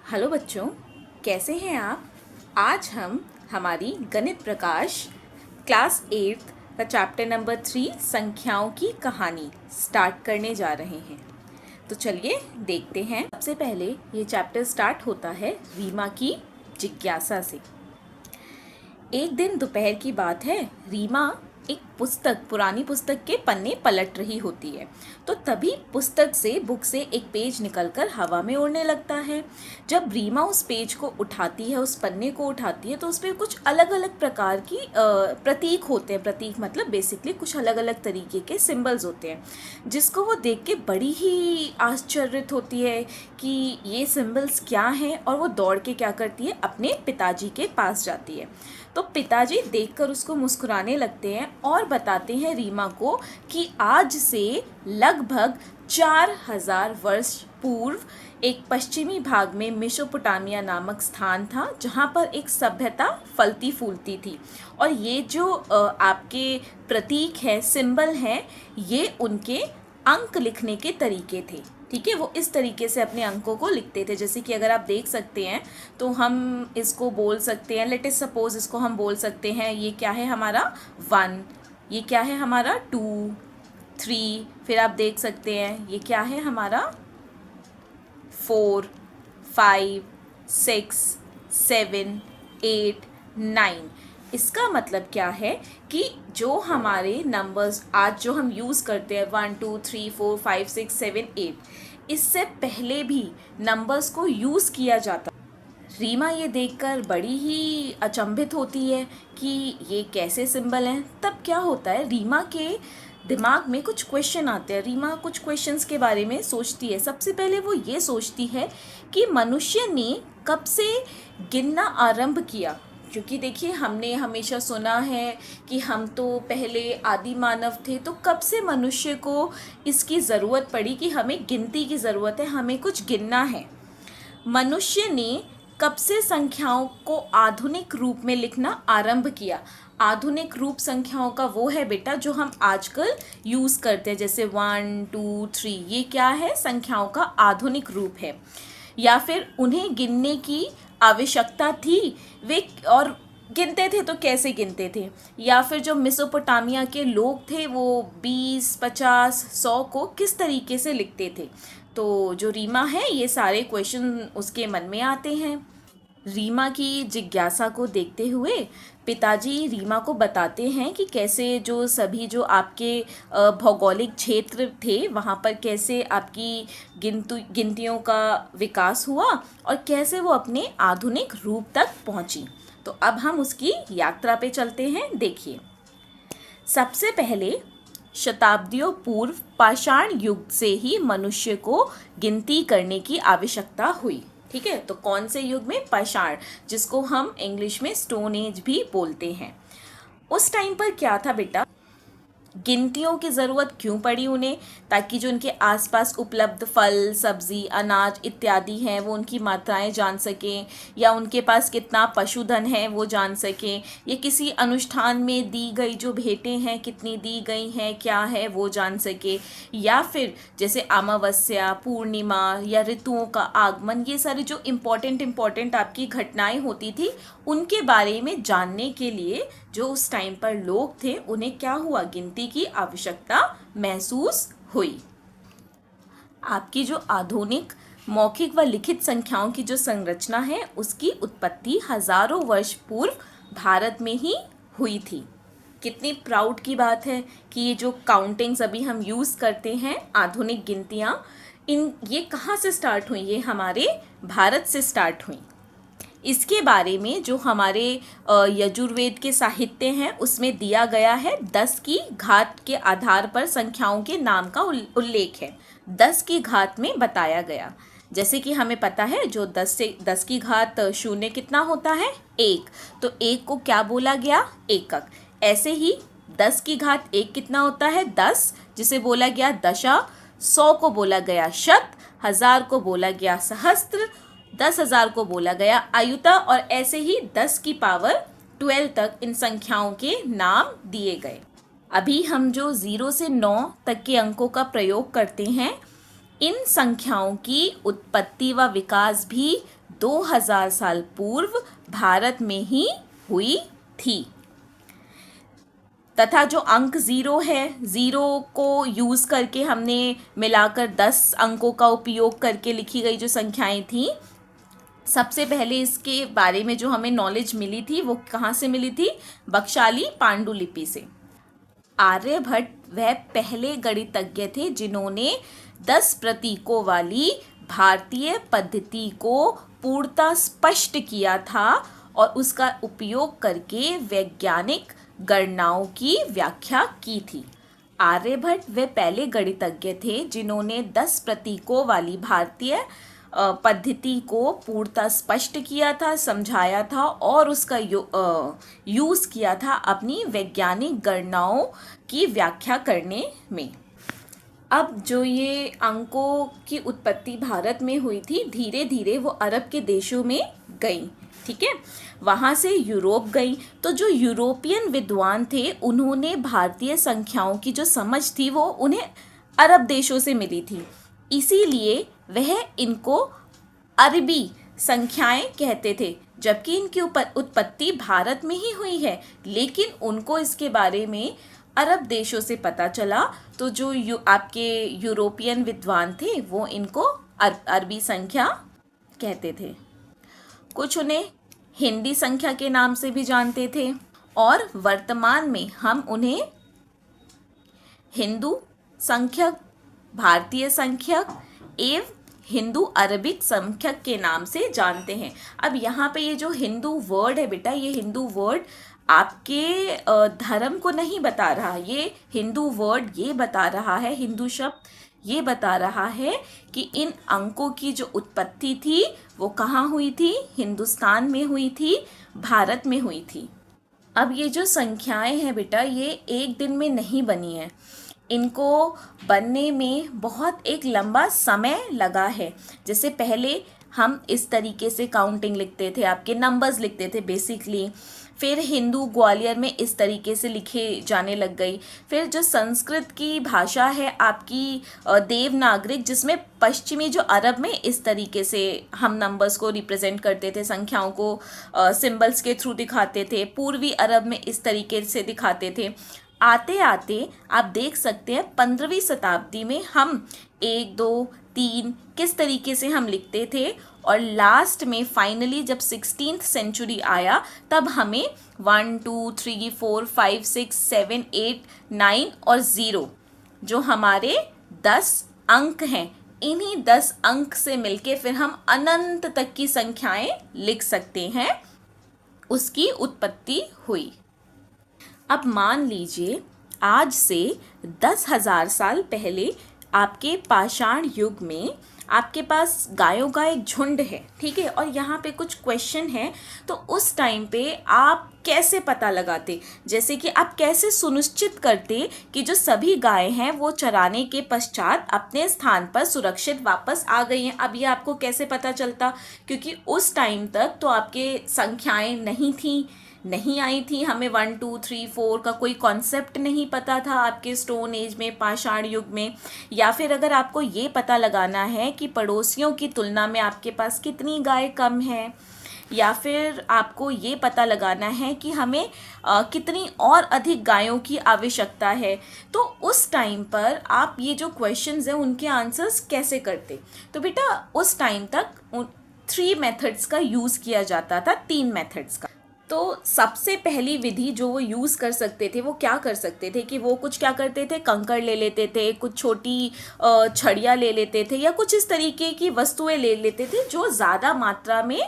Hello बच्चों, कैसे हैं आप। आज हम हमारी गणित प्रकाश क्लास 8 का चैप्टर नंबर 3 संख्याओं की कहानी स्टार्ट करने जा रहे हैं। तो चलिए देखते हैं। सबसे पहले ये चैप्टर स्टार्ट होता है रीमा की जिज्ञासा से। एक दिन दोपहर की बात है, रीमा एक पुरानी पुस्तक के पन्ने पलट रही होती है। तो तभी पुस्तक से बुक से एक पेज निकलकर हवा में उड़ने लगता है। जब रीमा उस पेज को उठाती है, उस पन्ने को उठाती है, तो उस पर कुछ अलग अलग प्रकार की प्रतीक होते हैं। प्रतीक मतलब बेसिकली कुछ अलग अलग तरीके के सिंबल्स होते हैं, जिसको वो देख के बड़ी ही आश्चर्यित होती है कि ये सिंबल्स क्या हैं। और वो दौड़ के क्या करती है, अपने पिताजी के पास जाती है। तो पिताजी देखकर उसको मुस्कुराने लगते हैं और बताते हैं रीमा को कि आज से लगभग 4000 वर्ष पूर्व एक पश्चिमी भाग में मेसोपोटामिया नामक स्थान था, जहाँ पर एक सभ्यता फलती फूलती थी। और ये जो आपके प्रतीक है, सिंबल हैं, ये उनके अंक लिखने के तरीके थे। ठीक है, वो इस तरीके से अपने अंकों को लिखते थे। जैसे कि अगर आप देख सकते हैं तो हम इसको बोल सकते हैं, लेट अस सपोज इसको हम बोल सकते हैं, ये क्या है हमारा 1, ये क्या है हमारा 2, 3, फिर आप देख सकते हैं ये क्या है हमारा 4, 5, 6, 7, 8, 9। इसका मतलब क्या है कि जो हमारे नंबर्स आज जो हम यूज़ करते हैं 1, 2, 3, 4, 5, 6, 7, 8, इससे पहले भी नंबर्स को यूज़ किया जाता। रीमा ये देखकर बड़ी ही अचंभित होती है कि ये कैसे सिंबल हैं। तब क्या होता है, रीमा के दिमाग में कुछ क्वेश्चन आते हैं। रीमा कुछ क्वेश्चंस के बारे में सोचती है। सबसे पहले वो ये सोचती है कि मनुष्य ने कब से गिनना आरंभ किया। क्योंकि देखिए, हमने हमेशा सुना है कि हम तो पहले आदि मानव थे, तो कब से मनुष्य को इसकी ज़रूरत पड़ी कि हमें गिनती की ज़रूरत है, हमें कुछ गिनना है। मनुष्य ने कब से संख्याओं को आधुनिक रूप में लिखना आरंभ किया। आधुनिक रूप संख्याओं का वो है बेटा जो हम आजकल यूज़ करते हैं, जैसे 1, 2, 3, ये क्या है, संख्याओं का आधुनिक रूप है। या फिर उन्हें गिनने की आवश्यकता थी, वे और गिनते थे तो कैसे गिनते थे। या फिर जो मेसोपोटामिया के लोग थे वो 20, 50, 100 को किस तरीके से लिखते थे। तो जो रीमा है, ये सारे क्वेश्चन उसके मन में आते हैं। रीमा की जिज्ञासा को देखते हुए पिताजी रीमा को बताते हैं कि कैसे जो सभी जो आपके भौगोलिक क्षेत्र थे, वहाँ पर कैसे आपकी गिनतियों का विकास हुआ और कैसे वो अपने आधुनिक रूप तक पहुँची। तो अब हम उसकी यात्रा पे चलते हैं। देखिए, सबसे पहले शताब्दियों पूर्व पाषाण युग से ही मनुष्य को गिनती करने की आवश्यकता हुई। ठीक है, तो कौन से युग में, पाषाण, जिसको हम इंग्लिश में स्टोन एज भी बोलते हैं। उस टाइम पर क्या था बेटा, गिनतियों की ज़रूरत क्यों पड़ी उन्हें, ताकि जो उनके आसपास उपलब्ध फल, सब्जी, अनाज इत्यादि हैं वो उनकी मात्राएं जान सकें, या उनके पास कितना पशुधन है वो जान सकें, या किसी अनुष्ठान में दी गई जो भेंटें हैं कितनी दी गई हैं, क्या है वो जान सके, या फिर जैसे अमावस्या, पूर्णिमा या ऋतुओं का आगमन, ये सारे जो इम्पोर्टेंट आपकी घटनाएं होती थी उनके बारे में जानने के लिए जो उस टाइम पर लोग थे उन्हें क्या हुआ, गिनती की आवश्यकता महसूस हुई। आपकी जो आधुनिक मौखिक व लिखित संख्याओं की जो संरचना है उसकी उत्पत्ति हजारों वर्ष पूर्व भारत में ही हुई थी। कितनी प्राउड की बात है कि ये जो काउंटिंग्स अभी हम यूज़ करते हैं, आधुनिक गिनतियाँ, ये कहाँ से स्टार्ट हुई, ये हमारे भारत से स्टार्ट हुई। इसके बारे में जो हमारे यजुर्वेद के साहित्य हैं उसमें दिया गया है 10 की घात के आधार पर संख्याओं के नाम का उल्लेख है। 10 की घात में बताया गया, जैसे कि हमें पता है जो 10 की घात 0 कितना होता है, 1, तो 1 को क्या बोला गया, एकक। ऐसे ही 10 की घात 1 कितना होता है, 10, जिसे बोला गया दशा। 100 को बोला गया शत, 1000 को बोला गया सहस्त्र, 10,000 को बोला गया आयुता, और ऐसे ही 10 की पावर 12 तक इन संख्याओं के नाम दिए गए। अभी हम जो 0 से 9 तक के अंकों का प्रयोग करते हैं, इन संख्याओं की उत्पत्ति व विकास भी 2000 साल पूर्व भारत में ही हुई थी। तथा जो अंक 0 है, 0 को यूज़ करके हमने मिलाकर 10 अंकों का उपयोग करके लिखी गई जो संख्याएं थी, सबसे पहले इसके बारे में जो हमें नॉलेज मिली थी वो कहाँ से मिली थी? बख्शाली पांडुलिपि से। आर्यभट्ट वह पहले गणितज्ञ थे जिन्होंने 10 प्रतीकों वाली भारतीय पद्धति को पूर्णतः स्पष्ट किया था और उसका उपयोग करके वैज्ञानिक गणनाओं की व्याख्या की थी। आर्यभट्ट वे पहले गणितज्ञ थे जिन्होंने 10 प्रतीकों वाली भारतीय पद्धति को पूर्णतः स्पष्ट किया था, समझाया था और उसका यूज़ किया था अपनी वैज्ञानिक गणनाओं की व्याख्या करने में। अब जो ये अंकों की उत्पत्ति भारत में हुई थी, धीरे धीरे वो अरब के देशों में गई, ठीक है, वहाँ से यूरोप गई। तो जो यूरोपियन विद्वान थे उन्होंने भारतीय संख्याओं की जो समझ थी वो उन्हें अरब देशों से मिली थी, इसीलिए वह इनको अरबी संख्याएं कहते थे, जबकि इनकी उत्पत्ति भारत में ही हुई है, लेकिन उनको इसके बारे में अरब देशों से पता चला। तो जो आपके यूरोपियन विद्वान थे वो इनको अरबी संख्या कहते थे। कुछ उन्हें हिंदी संख्या के नाम से भी जानते थे और वर्तमान में हम उन्हें हिंदू संख्यक, भारतीय संख्यक एवं हिंदू अरबिक संख्यक के नाम से जानते हैं। अब यहाँ पे ये जो हिंदू वर्ड है बेटा, ये हिंदू वर्ड आपके धर्म को नहीं बता रहा, ये हिंदू वर्ड ये बता रहा है, हिंदू शब्द ये बता रहा है कि इन अंकों की जो उत्पत्ति थी वो कहाँ हुई थी? हिंदुस्तान में हुई थी, भारत में हुई थी। अब ये जो संख्याएं हैं बेटा, ये एक दिन में नहीं बनी है, इनको बनने में बहुत एक लंबा समय लगा है। जैसे पहले हम इस तरीके से काउंटिंग लिखते थे, आपके नंबर्स लिखते थे बेसिकली, फिर हिंदू ग्वालियर में इस तरीके से लिखे जाने लग गई। फिर जो संस्कृत की भाषा है आपकी देवनागरिक, जिसमें पश्चिमी जो अरब में इस तरीके से हम नंबर्स को रिप्रेजेंट करते थे, संख्याओं को सिंबल्स के थ्रू दिखाते थे, पूर्वी अरब में इस तरीके से दिखाते थे। आते आते आप देख सकते हैं 15वीं शताब्दी में हम 1 2 3 किस तरीके से हम लिखते थे, और लास्ट में फाइनली जब 16th सेंचुरी आया तब हमें 1 2 3 4 5 6 7 8 9 और 0 जो हमारे 10 अंक हैं, इन्हीं 10 अंक से मिलके फिर हम अनंत तक की संख्याएं लिख सकते हैं, उसकी उत्पत्ति हुई। अब मान लीजिए आज से 10,000 साल पहले आपके पाषाण युग में आपके पास गायों का एक झुंड है, ठीक है, और यहाँ पे कुछ क्वेश्चन है, तो उस टाइम पे आप कैसे पता लगाते? जैसे कि आप कैसे सुनिश्चित करते कि जो सभी गायें हैं वो चराने के पश्चात अपने स्थान पर सुरक्षित वापस आ गई हैं? अब ये आपको कैसे पता चलता? क्योंकि उस टाइम तक तो आपके संख्याएं नहीं आई थी, हमें 1 2 3 4 का कोई कॉन्सेप्ट नहीं पता था आपके स्टोन एज में, पाषाण युग में। या फिर अगर आपको ये पता लगाना है कि पड़ोसियों की तुलना में आपके पास कितनी गाय कम है, या फिर आपको ये पता लगाना है कि हमें कितनी और अधिक गायों की आवश्यकता है, तो उस टाइम पर आप ये जो क्वेश्चंस हैं उनके आंसर्स कैसे करते? तो बेटा उस टाइम तक 3 मेथड्स का यूज़ किया जाता था, 3 मेथड्स का। तो सबसे पहली विधि जो वो यूज़ कर सकते थे वो क्या कर सकते थे कि वो कुछ क्या करते थे, कंकड़ ले लेते थे, कुछ छोटी छड़ियाँ ले लेते थे, या कुछ इस तरीके की वस्तुएं ले लेते थे जो ज़्यादा मात्रा में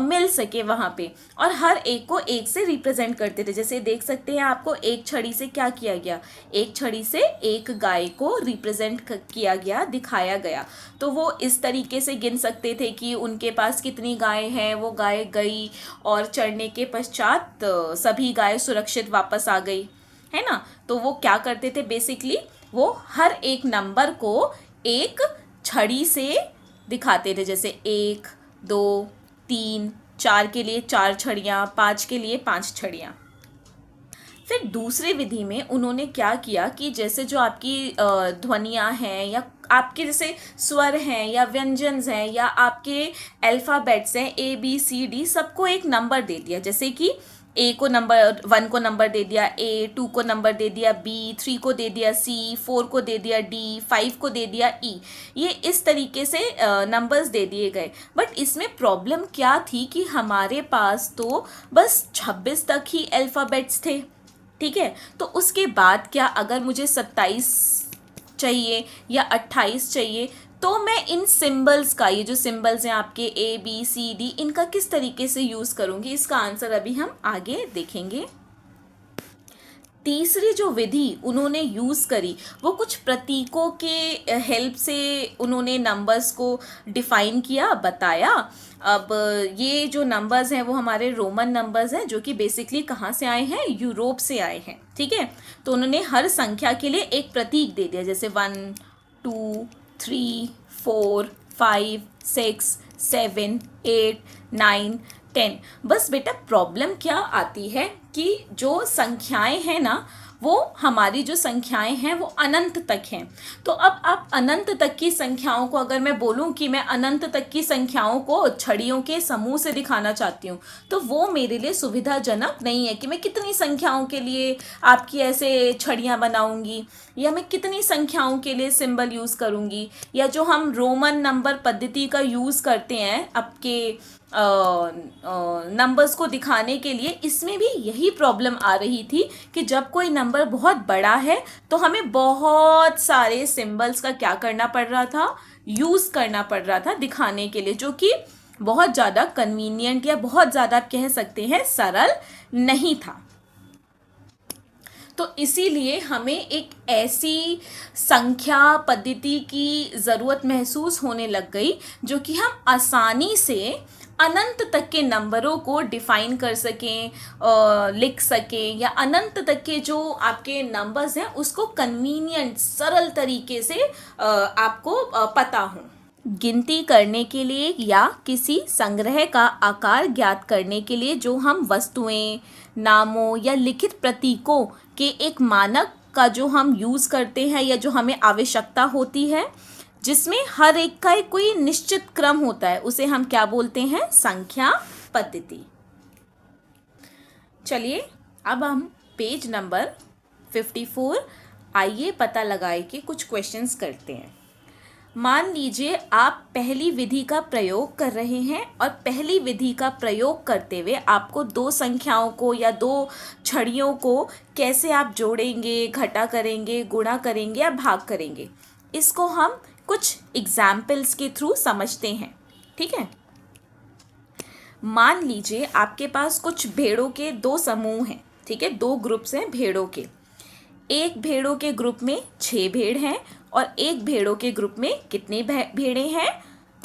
मिल सके वहाँ पे, और हर एक को एक से रिप्रेजेंट करते थे। जैसे देख सकते हैं आपको एक छड़ी से क्या किया गया, एक छड़ी से एक गाय को रिप्रेजेंट किया गया, दिखाया गया। तो वो इस तरीके से गिन सकते थे कि उनके पास कितनी गाय हैं, वो गाय गई और चढ़ने के पश्चात सभी गाय सुरक्षित वापस आ गई, है ना। तो वो क्या करते थे, बेसिकली वो हर एक नंबर को एक छड़ी से दिखाते थे, जैसे 1 2 3 4 के लिए 4 छड़ियाँ, 5 के लिए 5 छड़ियाँ। फिर दूसरी विधि में उन्होंने क्या किया कि जैसे जो आपकी ध्वनियाँ हैं या आपके जैसे स्वर हैं या व्यंजन हैं या आपके अल्फ़ाबेट्स हैं ABCD, सबको एक नंबर दे दिया। जैसे कि A को नंबर 1 को नंबर दे दिया A, 2 को नंबर दे दिया B, 3 को दे दिया C, 4 को दे दिया D, 5 को दे दिया E। ये इस तरीके से नंबर्स दे दिए गए। बट इसमें प्रॉब्लम क्या थी कि हमारे पास तो बस 26 तक ही अल्फ़ाबेट्स थे, ठीक है। तो उसके बाद क्या अगर मुझे 27 चाहिए या 28 चाहिए, तो मैं इन सिंबल्स का, ये जो सिंबल्स हैं आपके ABCD, इनका किस तरीके से यूज़ करूँगी, इसका आंसर अभी हम आगे देखेंगे। तीसरी जो विधि उन्होंने यूज़ करी वो कुछ प्रतीकों के हेल्प से उन्होंने नंबर्स को डिफ़ाइन किया, बताया। अब ये जो नंबर्स हैं वो हमारे रोमन नंबर्स हैं, जो कि बेसिकली कहाँ से आए हैं, यूरोप से आए हैं, ठीक है। तो उन्होंने हर संख्या के लिए एक प्रतीक दे दिया, जैसे 1, 2, 3, 4, 5, 6, 7, 8, 9, 10। बस बेटा प्रॉब्लम क्या आती है कि जो संख्याएं हैं ना, वो हमारी जो संख्याएं हैं वो अनंत तक हैं। तो अब आप अनंत तक की संख्याओं को, अगर मैं बोलूं कि मैं अनंत तक की संख्याओं को छड़ियों के समूह से दिखाना चाहती हूँ, तो वो मेरे लिए सुविधाजनक नहीं है कि मैं कितनी संख्याओं के लिए आपकी ऐसे छड़ियाँ बनाऊंगी, या मैं कितनी संख्याओं के लिए सिंबल यूज़ करूंगी, या जो हम रोमन नंबर पद्धति का यूज़ करते हैं आपके नंबर्स को दिखाने के लिए, इसमें भी यही प्रॉब्लम आ रही थी कि जब कोई नंबर बहुत बड़ा है तो हमें बहुत सारे सिंबल्स का क्या करना पड़ रहा था, यूज़ करना पड़ रहा था दिखाने के लिए, जो कि बहुत ज़्यादा कन्वीनियंट या बहुत ज़्यादा आप कह सकते हैं सरल नहीं था। तो इसीलिए हमें एक ऐसी संख्या पद्धति की ज़रूरत महसूस होने लग गई जो कि हम आसानी से अनंत तक के नंबरों को डिफ़ाइन कर सकें, लिख सकें, या अनंत तक के जो आपके नंबर्स हैं उसको कन्वीनियंट सरल तरीके से आपको पता हो। गिनती करने के लिए या किसी संग्रह का आकार ज्ञात करने के लिए जो हम वस्तुएं, नामों या लिखित प्रतीकों के एक मानक का जो हम यूज़ करते हैं या जो हमें आवश्यकता होती है, जिसमें हर एक का एक कोई निश्चित क्रम होता है, उसे हम क्या बोलते हैं, संख्या पद्धति। चलिए अब हम पेज नंबर 54 आइए पता लगाए कि कुछ क्वेश्चंस करते हैं। मान लीजिए आप पहली विधि का प्रयोग कर रहे हैं और पहली विधि का प्रयोग करते हुए आपको दो संख्याओं को या दो छड़ियों को कैसे आप जोड़ेंगे, घटा करेंगे, गुणा करेंगे या भाग करेंगे, इसको हम कुछ एग्जाम्पल्स के थ्रू समझते हैं, ठीक है। मान लीजिए आपके पास कुछ भेड़ों के दो समूह हैं, ठीक है, दो ग्रुप्स हैं भेड़ों के। एक भेड़ों के ग्रुप में 6 भेड़ हैं और एक भेड़ों के ग्रुप में कितनी भेड़ें हैं,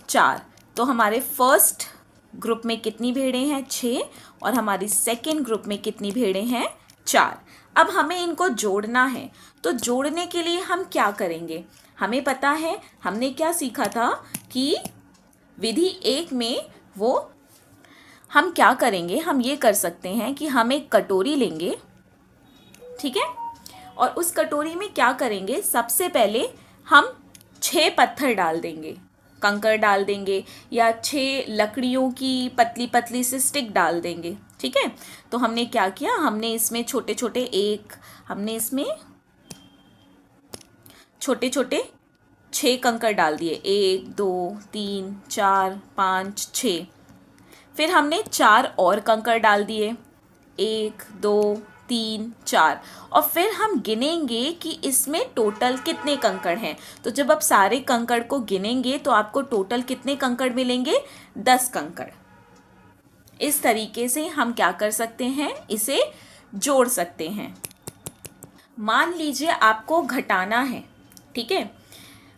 4। तो हमारे फर्स्ट ग्रुप में कितनी भेड़ें हैं, 6, और हमारी सेकेंड ग्रुप में कितनी भेड़ें हैं, 4। अब हमें इनको जोड़ना है, तो जोड़ने के लिए हम क्या करेंगे, हमें पता है हमने क्या सीखा था कि विधि 1 में वो हम क्या करेंगे, हम ये कर सकते हैं कि हम एक कटोरी लेंगे, ठीक है, और उस कटोरी में क्या करेंगे, सबसे पहले हम 6 पत्थर डाल देंगे, कंकड़ डाल देंगे, या 6 लकड़ियों की पतली पतली सी स्टिक डाल देंगे, ठीक है। तो हमने क्या किया, हमने इसमें छोटे छोटे हमने इसमें छोटे छोटे 6 कंकड़ डाल दिए, 1 2 3 4 5 6। फिर हमने 4 और कंकड़ डाल दिए, 1 2 3 4, और फिर हम गिनेंगे कि इसमें टोटल कितने कंकड़ हैं। तो जब आप सारे कंकड़ को गिनेंगे तो आपको टोटल कितने कंकड़ मिलेंगे, 10 कंकड़। इस तरीके से हम क्या कर सकते हैं, इसे जोड़ सकते हैं। मान लीजिए आपको घटाना है, ठीक है,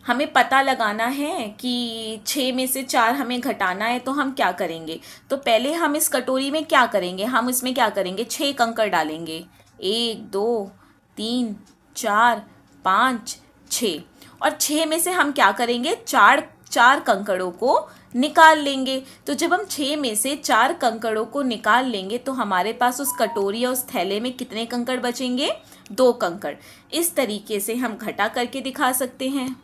हमें पता लगाना है कि 6 में से 4 हमें घटाना है, तो हम क्या करेंगे, तो पहले हम इस कटोरी में क्या करेंगे, हम इसमें क्या करेंगे, 6 कंकड़ डालेंगे, 1 2 3 4 5 6, और 6 में से हम क्या करेंगे, 4 कंकड़ों को निकाल लेंगे। तो जब हम 6 में से 4 कंकड़ों को निकाल लेंगे तो हमारे पास उस कटोरी या उस थैले में कितने कंकड़ बचेंगे, 2 कंकड़। इस तरीके से हम घटा करके दिखा सकते हैं।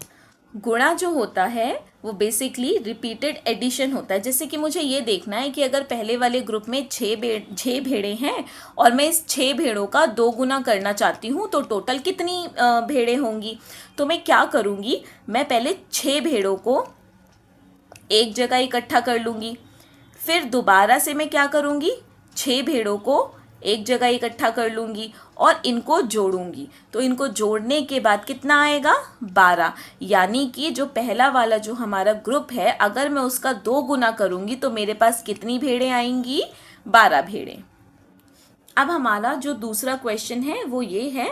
गुणा जो होता है वो बेसिकली रिपीटेड एडिशन होता है। जैसे कि मुझे ये देखना है कि अगर पहले वाले ग्रुप में 6 भेड़ें हैं और मैं इस 6 भेड़ों का 2 गुना करना चाहती हूँ, तो टोटल कितनी भेड़ें होंगी। तो मैं क्या करूँगी, मैं पहले 6 भेड़ों को एक जगह इकट्ठा कर लूँगी, फिर दोबारा से मैं क्या करूँगी, 6 भेड़ों को एक जगह इकट्ठा कर लूँगी और इनको जोड़ूंगी। तो इनको जोड़ने के बाद कितना आएगा, 12। यानी कि जो पहला वाला जो हमारा ग्रुप है, अगर मैं उसका 2 गुना करूँगी तो मेरे पास कितनी भेड़ें आएंगी, 12 भेड़ें। अब हमारा जो दूसरा क्वेश्चन है वो ये है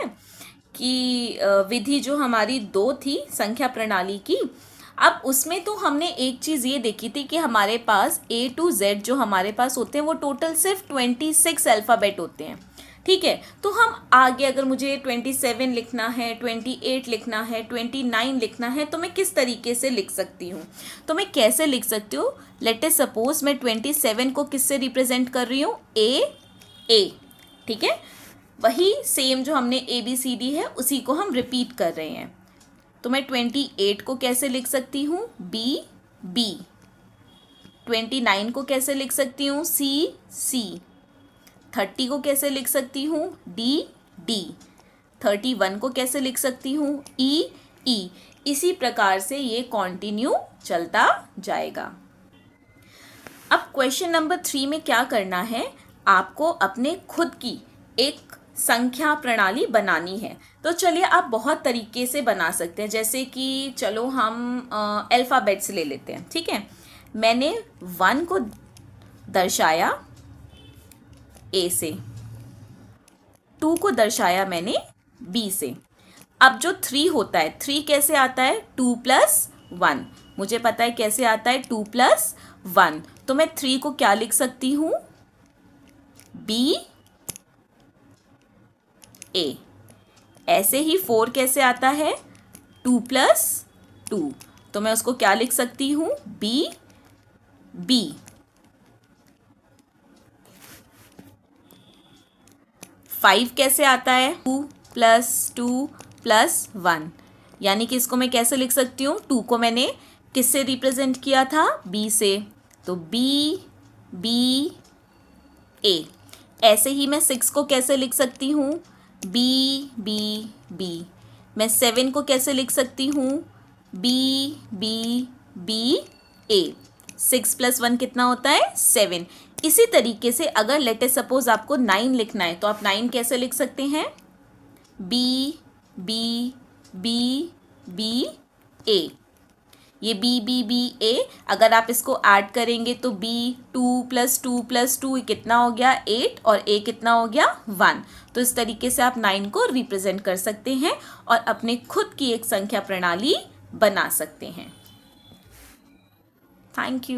कि विधि जो हमारी 2 थी संख्या प्रणाली की, अब उसमें तो हमने एक चीज़ ये देखी थी कि हमारे पास A to Z जो हमारे पास होते हैं वो टोटल सिर्फ 26 अल्फ़ाबेट होते हैं। ठीक है, तो हम आगे अगर मुझे 27 लिखना है, 28 लिखना है, 29 लिखना है, तो मैं किस तरीके से लिख सकती हूँ। तो मैं कैसे लिख सकती हूँ, लेट अस सपोज मैं 27 को किससे रिप्रेजेंट कर रही हूँ, A। ठीक है, वही सेम जो हमने ABCD है उसी को हम रिपीट कर रहे हैं। तो मैं 28 को कैसे लिख सकती हूँ, B। 29 को कैसे लिख सकती हूँ, C। 30 को कैसे लिख सकती हूँ, D। 31 को कैसे लिख सकती हूँ, E। इसी प्रकार से ये कॉन्टिन्यू चलता जाएगा। अब क्वेश्चन नंबर 3 में क्या करना है, आपको अपने खुद की एक संख्या प्रणाली बनानी है। तो चलिए आप बहुत तरीके से बना सकते हैं, जैसे कि चलो हम अल्फ़ाबेट्स ले लेते हैं। ठीक है, मैंने 1 को दर्शाया A से, 2 को दर्शाया मैंने B से। अब जो 3 होता है, 3 कैसे आता है, 2 + 1। मुझे पता है कैसे आता है, 2 + 1। तो मैं 3 को क्या लिख सकती हूँ, B A। ऐसे ही 4 कैसे आता है, 2 + 2। तो मैं उसको क्या लिख सकती हूँ, B। 5 कैसे आता है, 2 + 2 + 1। यानी कि इसको मैं कैसे लिख सकती हूँ, 2 को मैंने किससे रिप्रेजेंट किया था, B से, तो B A। ऐसे ही मैं 6 को कैसे लिख सकती हूँ, B। मैं 7 को कैसे लिख सकती हूँ, B A। 6 + 1 कितना होता है, 7। इसी तरीके से अगर लेट अस सपोज आपको 9 लिखना है, तो आप 9 कैसे लिख सकते हैं, B A। ये B A, अगर आप इसको ऐड करेंगे तो B 2 + 2 + 2 कितना हो गया, 8, और A कितना हो गया, 1। तो इस तरीके से आप 9 को रिप्रेजेंट कर सकते हैं और अपने खुद की एक संख्या प्रणाली बना सकते हैं। Thank you.